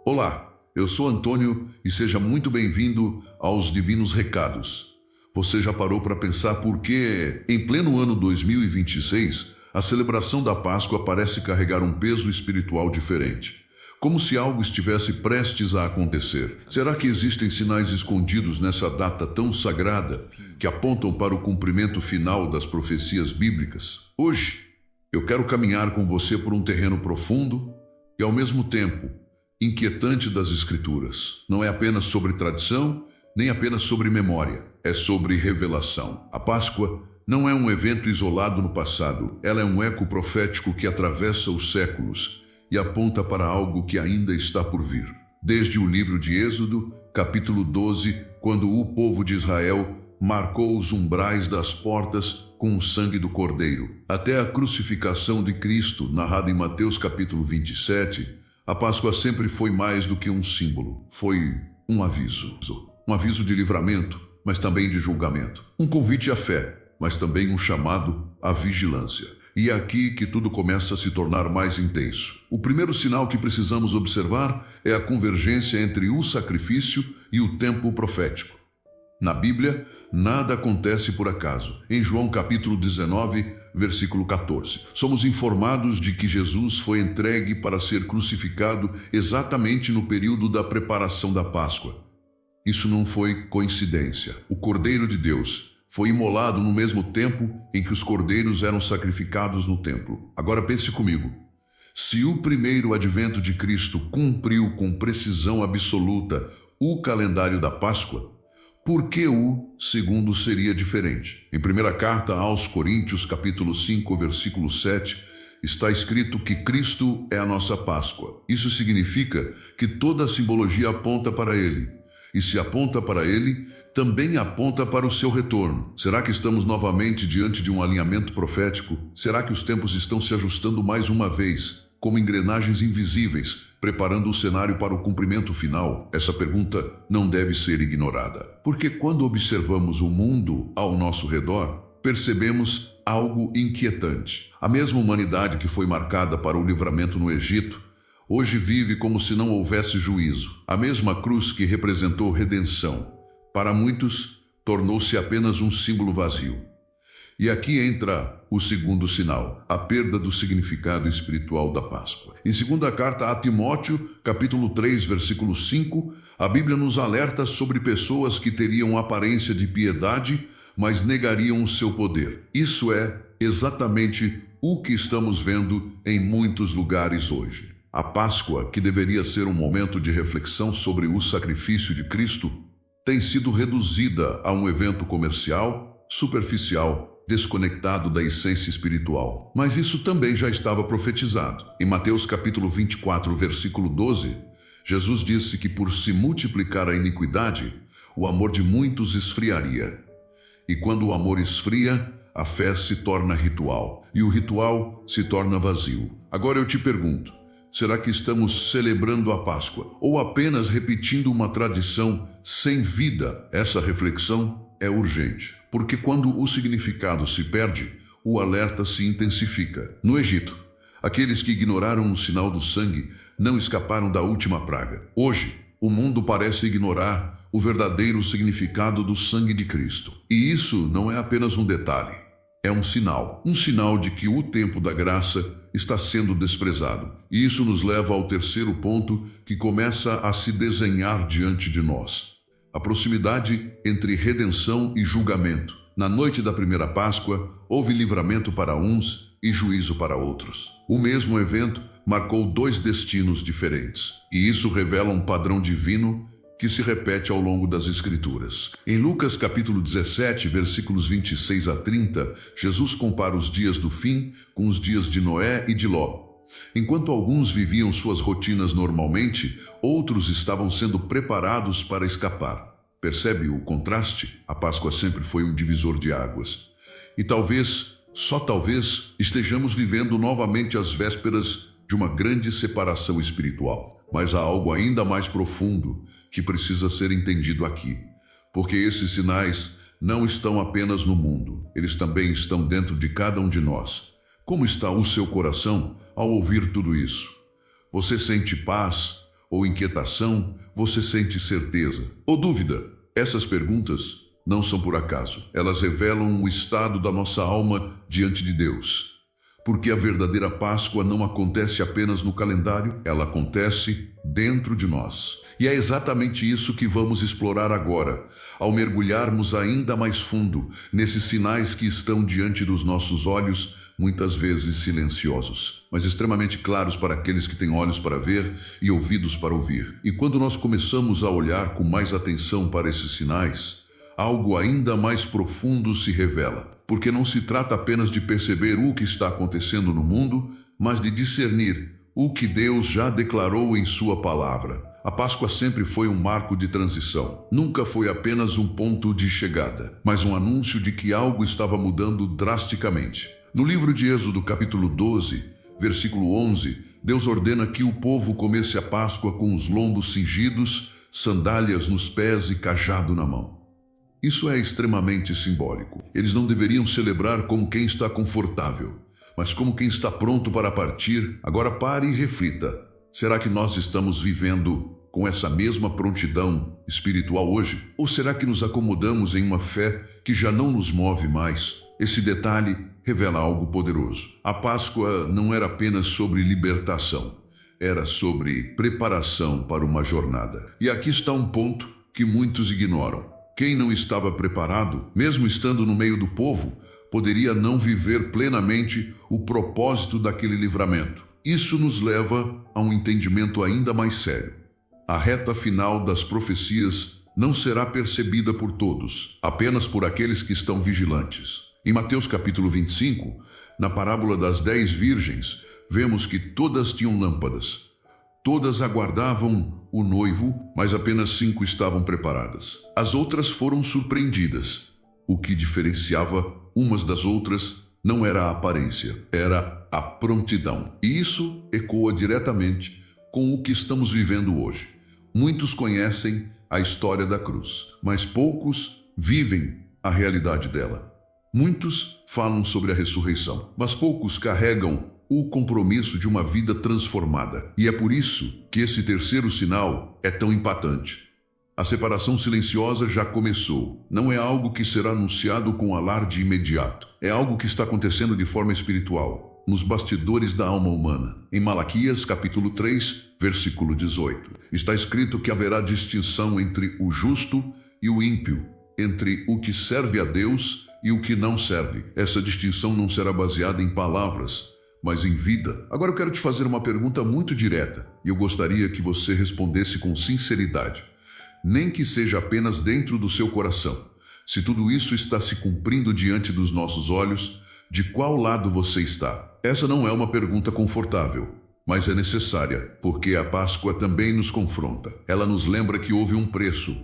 Olá, eu sou Antônio e seja muito bem-vindo aos Divinos Recados. Você já parou para pensar por que, em pleno ano 2026, a celebração da Páscoa parece carregar um peso espiritual diferente? Como se algo estivesse prestes a acontecer. Será que existem sinais escondidos nessa data tão sagrada que apontam para o cumprimento final das profecias bíblicas? Hoje, eu quero caminhar com você por um terreno profundo e, ao mesmo tempo, inquietante das Escrituras. Não é apenas sobre tradição, nem apenas sobre memória, é sobre revelação. A Páscoa não é um evento isolado no passado, ela é um eco profético que atravessa os séculos e aponta para algo que ainda está por vir. Desde o livro de Êxodo, capítulo 12, quando o povo de Israel marcou os umbrais das portas com o sangue do Cordeiro, até a crucificação de Cristo, narrada em Mateus capítulo 27, a Páscoa sempre foi mais do que um símbolo, foi um aviso. Um aviso de livramento, mas também de julgamento. Um convite à fé, mas também um chamado à vigilância. E é aqui que tudo começa a se tornar mais intenso. O primeiro sinal que precisamos observar é a convergência entre o sacrifício e o tempo profético. Na Bíblia, nada acontece por acaso. Em João capítulo 19, versículo 14, somos informados de que Jesus foi entregue para ser crucificado exatamente no período da preparação da Páscoa. Isso não foi coincidência. O Cordeiro de Deus foi imolado no mesmo tempo em que os cordeiros eram sacrificados no templo. Agora pense comigo. Se o primeiro advento de Cristo cumpriu com precisão absoluta o calendário da Páscoa, por que o segundo seria diferente? Em primeira carta aos Coríntios, capítulo 5, versículo 7, está escrito que Cristo é a nossa Páscoa. Isso significa que toda a simbologia aponta para Ele. E se aponta para Ele, também aponta para o seu retorno. Será que estamos novamente diante de um alinhamento profético? Será que os tempos estão se ajustando mais uma vez, como engrenagens invisíveis, preparando o cenário para o cumprimento final? Essa pergunta não deve ser ignorada. Porque quando observamos o mundo ao nosso redor, percebemos algo inquietante. A mesma humanidade que foi marcada para o livramento no Egito, hoje vive como se não houvesse juízo. A mesma cruz que representou redenção, para muitos, tornou-se apenas um símbolo vazio. E aqui entra o segundo sinal, a perda do significado espiritual da Páscoa. Em segunda carta a Timóteo, capítulo 3, versículo 5, a Bíblia nos alerta sobre pessoas que teriam aparência de piedade, mas negariam o seu poder. Isso é exatamente o que estamos vendo em muitos lugares hoje. A Páscoa, que deveria ser um momento de reflexão sobre o sacrifício de Cristo, tem sido reduzida a um evento comercial, superficial, desconectado da essência espiritual. Mas isso também já estava profetizado. Em Mateus capítulo 24, versículo 12, Jesus disse que por se multiplicar a iniquidade, o amor de muitos esfriaria. E quando o amor esfria, a fé se torna ritual, e o ritual se torna vazio. Agora eu te pergunto, será que estamos celebrando a Páscoa ou apenas repetindo uma tradição sem vida? Essa reflexão é urgente, porque quando o significado se perde, o alerta se intensifica. No Egito, aqueles que ignoraram o sinal do sangue não escaparam da última praga. Hoje, o mundo parece ignorar o verdadeiro significado do sangue de Cristo. E isso não é apenas um detalhe. É um sinal de que o tempo da graça está sendo desprezado. E isso nos leva ao terceiro ponto que começa a se desenhar diante de nós. A proximidade entre redenção e julgamento. Na noite da primeira Páscoa, houve livramento para uns e juízo para outros. O mesmo evento marcou dois destinos diferentes. E isso revela um padrão divino que se repete ao longo das Escrituras. Em Lucas capítulo 17, versículos 26 a 30, Jesus compara os dias do fim com os dias de Noé e de Ló. Enquanto alguns viviam suas rotinas normalmente, outros estavam sendo preparados para escapar. Percebe o contraste? A Páscoa sempre foi um divisor de águas. E talvez, só talvez, estejamos vivendo novamente as vésperas de uma grande separação espiritual. Mas há algo ainda mais profundo que precisa ser entendido aqui, porque esses sinais não estão apenas no mundo, eles também estão dentro de cada um de nós. Como está o seu coração ao ouvir tudo isso? Você sente paz ou inquietação, você sente certeza ou dúvida? Essas perguntas não são por acaso. Elas revelam o estado da nossa alma diante de Deus. Porque a verdadeira Páscoa não acontece apenas no calendário, ela acontece dentro de nós. E é exatamente isso que vamos explorar agora, ao mergulharmos ainda mais fundo nesses sinais que estão diante dos nossos olhos, muitas vezes silenciosos, mas extremamente claros para aqueles que têm olhos para ver e ouvidos para ouvir. E quando nós começamos a olhar com mais atenção para esses sinais, algo ainda mais profundo se revela, porque não se trata apenas de perceber o que está acontecendo no mundo, mas de discernir o que Deus já declarou em sua palavra. A Páscoa sempre foi um marco de transição. Nunca foi apenas um ponto de chegada, mas um anúncio de que algo estava mudando drasticamente. No livro de Êxodo, capítulo 12, versículo 11, Deus ordena que o povo comesse a Páscoa com os lombos cingidos, sandálias nos pés e cajado na mão. Isso é extremamente simbólico. Eles não deveriam celebrar como quem está confortável, mas como quem está pronto para partir. Agora pare e reflita. Será que nós estamos vivendo com essa mesma prontidão espiritual hoje? Ou será que nos acomodamos em uma fé que já não nos move mais? Esse detalhe revela algo poderoso. A Páscoa não era apenas sobre libertação, era sobre preparação para uma jornada. E aqui está um ponto que muitos ignoram. Quem não estava preparado, mesmo estando no meio do povo, poderia não viver plenamente o propósito daquele livramento. Isso nos leva a um entendimento ainda mais sério. A reta final das profecias não será percebida por todos, apenas por aqueles que estão vigilantes. Em Mateus capítulo 25, na parábola das 10 virgens, vemos que todas tinham lâmpadas. Todas aguardavam o noivo, mas apenas 5 estavam preparadas. As outras foram surpreendidas. O que diferenciava umas das outras não era a aparência, era a prontidão. E isso ecoa diretamente com o que estamos vivendo hoje. Muitos conhecem a história da cruz, mas poucos vivem a realidade dela. Muitos falam sobre a ressurreição, mas poucos carregam o compromisso de uma vida transformada. E é por isso que esse terceiro sinal é tão impactante. A separação silenciosa já começou. Não é algo que será anunciado com alarde imediato. É algo que está acontecendo de forma espiritual, nos bastidores da alma humana. Em Malaquias, capítulo 3, versículo 18, está escrito que haverá distinção entre o justo e o ímpio, entre o que serve a Deus e o que não serve. Essa distinção não será baseada em palavras, mas em vida. Agora eu quero te fazer uma pergunta muito direta, e eu gostaria que você respondesse com sinceridade, nem que seja apenas dentro do seu coração. Se tudo isso está se cumprindo diante dos nossos olhos, de qual lado você está? Essa não é uma pergunta confortável, mas é necessária, porque a Páscoa também nos confronta. Ela nos lembra que houve um preço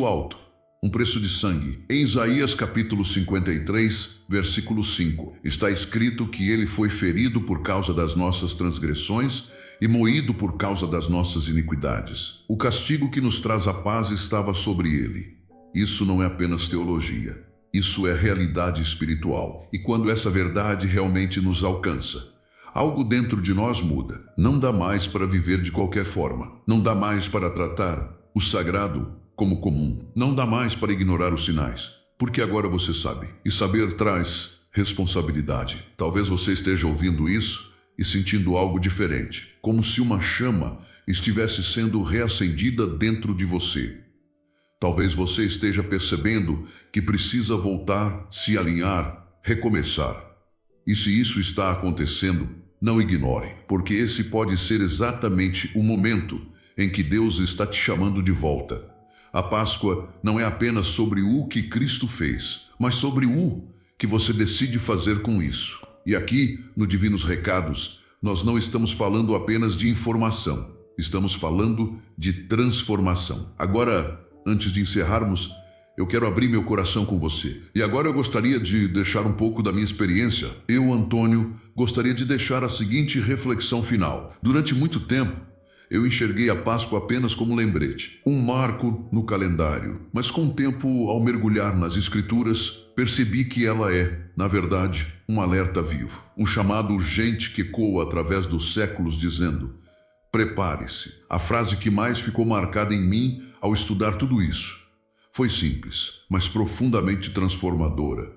alto, um preço de sangue. Em Isaías capítulo 53, versículo 5, está escrito que ele foi ferido por causa das nossas transgressões e moído por causa das nossas iniquidades. O castigo que nos traz a paz estava sobre ele. Isso não é apenas teologia. Isso é realidade espiritual. E quando essa verdade realmente nos alcança, algo dentro de nós muda. Não dá mais para viver de qualquer forma. Não dá mais para tratar o sagrado como comum. Não dá mais para ignorar os sinais, porque agora você sabe. E saber traz responsabilidade. Talvez você esteja ouvindo isso e sentindo algo diferente, como se uma chama estivesse sendo reacendida dentro de você. Talvez você esteja percebendo que precisa voltar, se alinhar, recomeçar. E se isso está acontecendo, não ignore, porque esse pode ser exatamente o momento em que Deus está te chamando de volta. A Páscoa não é apenas sobre o que Cristo fez, mas sobre o que você decide fazer com isso. E aqui, no Divinos Recados, nós não estamos falando apenas de informação, estamos falando de transformação. Agora, antes de encerrarmos, eu quero abrir meu coração com você. E agora eu gostaria de deixar um pouco da minha experiência. Eu, Antônio, gostaria de deixar a seguinte reflexão final. Durante muito tempo, eu enxerguei a Páscoa apenas como um lembrete, um marco no calendário. Mas com o tempo, ao mergulhar nas Escrituras, percebi que ela é, na verdade, um alerta vivo. Um chamado urgente que ecoa através dos séculos dizendo: Prepare-se. A frase que mais ficou marcada em mim ao estudar tudo isso. Foi simples, mas profundamente transformadora.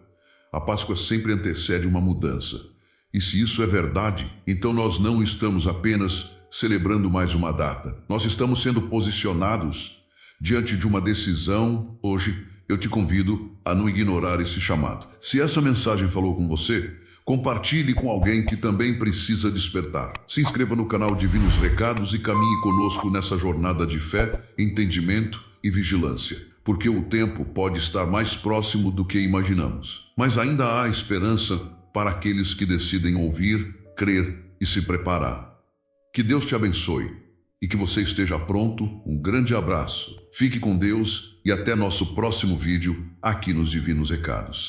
A Páscoa sempre antecede uma mudança. E se isso é verdade, então nós não estamos apenas celebrando mais uma data. Nós estamos sendo posicionados diante de uma decisão. Hoje, eu te convido a não ignorar esse chamado. Se essa mensagem falou com você, compartilhe com alguém que também precisa despertar. Se inscreva no canal Divinos Recados e caminhe conosco nessa jornada de fé, entendimento e vigilância. Porque o tempo pode estar mais próximo do que imaginamos. Mas ainda há esperança para aqueles que decidem ouvir, crer e se preparar. Que Deus te abençoe e que você esteja pronto. Um grande abraço. Fique com Deus e até nosso próximo vídeo aqui nos Divinos Recados.